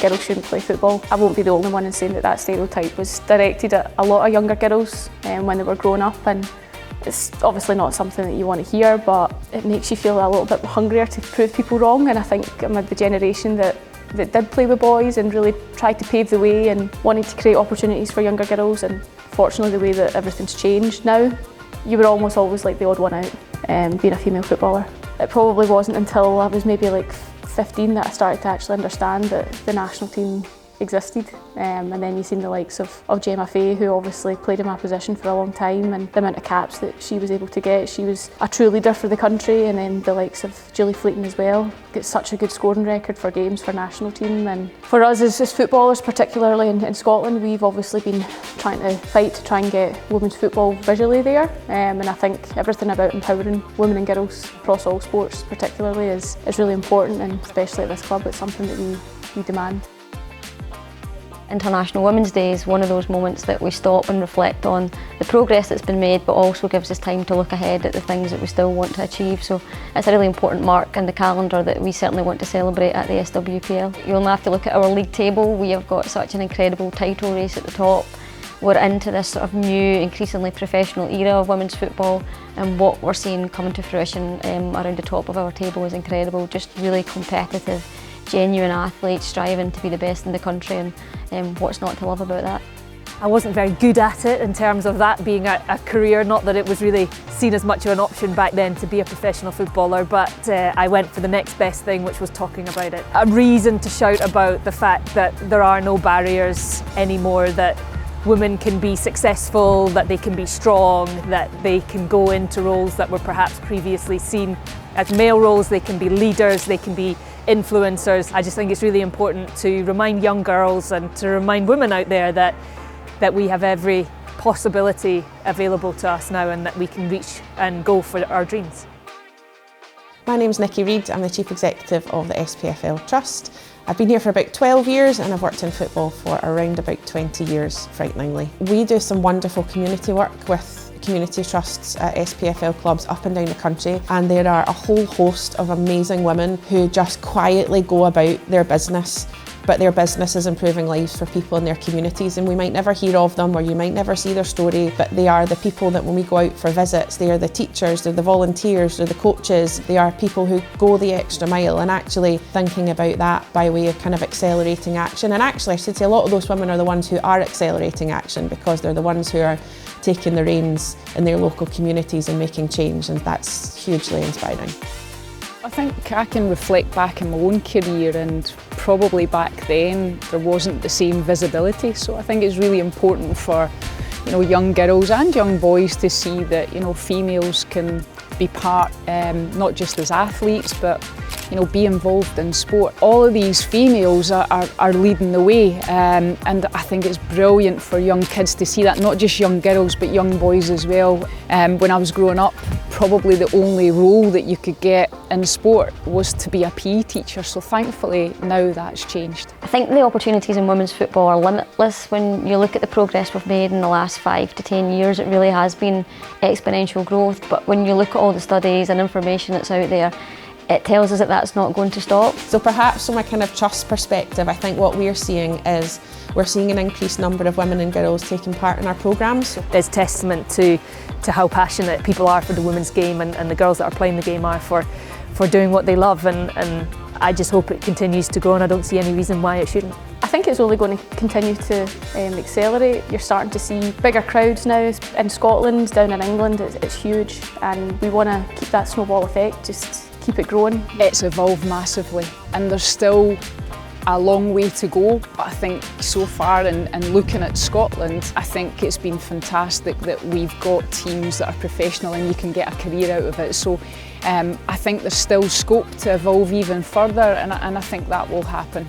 girls shouldn't play football. I won't be the only one in saying that that stereotype was directed at a lot of younger girls when they were growing up, and it's obviously not something that you want to hear, but it makes you feel a little bit hungrier to prove people wrong. And I think I'm the generation that did play with boys and really tried to pave the way and wanted to create opportunities for younger girls. And fortunately, the way that everything's changed now, you were almost always like the odd one out being a female footballer. It probably wasn't until I was maybe like 15 that I started to actually understand that the national team existed, and then you've seen the likes of Gemma Fay, who obviously played in my position for a long time, and the amount of caps that she was able to get. She was a true leader for the country, and then the likes of Julie Fleeton as well. Got such a good scoring record for games for national team, and for us as footballers, particularly in Scotland, we've obviously been trying to fight to try and get women's football visually there, and I think everything about empowering women and girls across all sports particularly is really important, and especially at this club it's something that we demand. International Women's Day is one of those moments that we stop and reflect on the progress that's been made, but also gives us time to look ahead at the things that we still want to achieve. So it's a really important mark in the calendar that we certainly want to celebrate at the SWPL. You only have to look at our league table. We have got such an incredible title race at the top. We're into this sort of new, increasingly professional era of women's football, and what we're seeing coming to fruition around the top of our table is incredible. Just really competitive, genuine athletes striving to be the best in the country, and what's not to love about that? I wasn't very good at it in terms of that being a career, not that it was really seen as much of an option back then to be a professional footballer, but I went for the next best thing, which was talking about it. A reason to shout about the fact that there are no barriers anymore, that women can be successful, that they can be strong, that they can go into roles that were perhaps previously seen as male roles. They can be leaders, they can be influencers. I just think it's really important to remind young girls and to remind women out there that we have every possibility available to us now, and that we can reach and go for our dreams. My name's Nicky Reid, I'm the Chief Executive of the SPFL Trust. I've been here for about 12 years and I've worked in football for around about 20 years, frighteningly. We do some wonderful community work with community trusts at SPFL clubs up and down the country, and there are a whole host of amazing women who just quietly go about their business, but their business is improving lives for people in their communities, and we might never hear of them or you might never see their story, but they are the people that when we go out for visits, they are the teachers, they're the volunteers, they're the coaches, they are people who go the extra mile, and actually thinking about that by way of kind of accelerating action. And actually I should say a lot of those women are the ones who are accelerating action, because they're the ones who are taking the reins in their local communities and making change, and that's hugely inspiring. I think I can reflect back in my own career, and probably back then there wasn't the same visibility, so I think it's really important for young girls and young boys to see that females can be part, not just as athletes, but be involved in sport. All of these females are leading the way, and I think it's brilliant for young kids to see that, not just young girls but young boys as well. When I was growing up, probably the only role that you could get in sport was to be a PE teacher, so thankfully now that's changed. I think the opportunities in women's football are limitless. When you look at the progress we've made in the last 5 to 10 years, it really has been exponential growth, but when you look at all the studies and information that's out there, it tells us that that's not going to stop. So perhaps from a kind of trust perspective, I think what we're seeing is we're seeing an increased number of women and girls taking part in our programmes. It's testament to how passionate people are for the women's game, and the girls that are playing the game are for doing what they love, and I just hope it continues to grow, and I don't see any reason why it shouldn't. I think it's only going to continue to accelerate. You're starting to see bigger crowds now in Scotland, down in England. It's huge, and we want to keep that snowball effect, just keep it growing. It's evolved massively, and there's still a long way to go, but I think so far in looking at Scotland, I think it's been fantastic that we've got teams that are professional and you can get a career out of it. So I think there's still scope to evolve even further, and I think that will happen.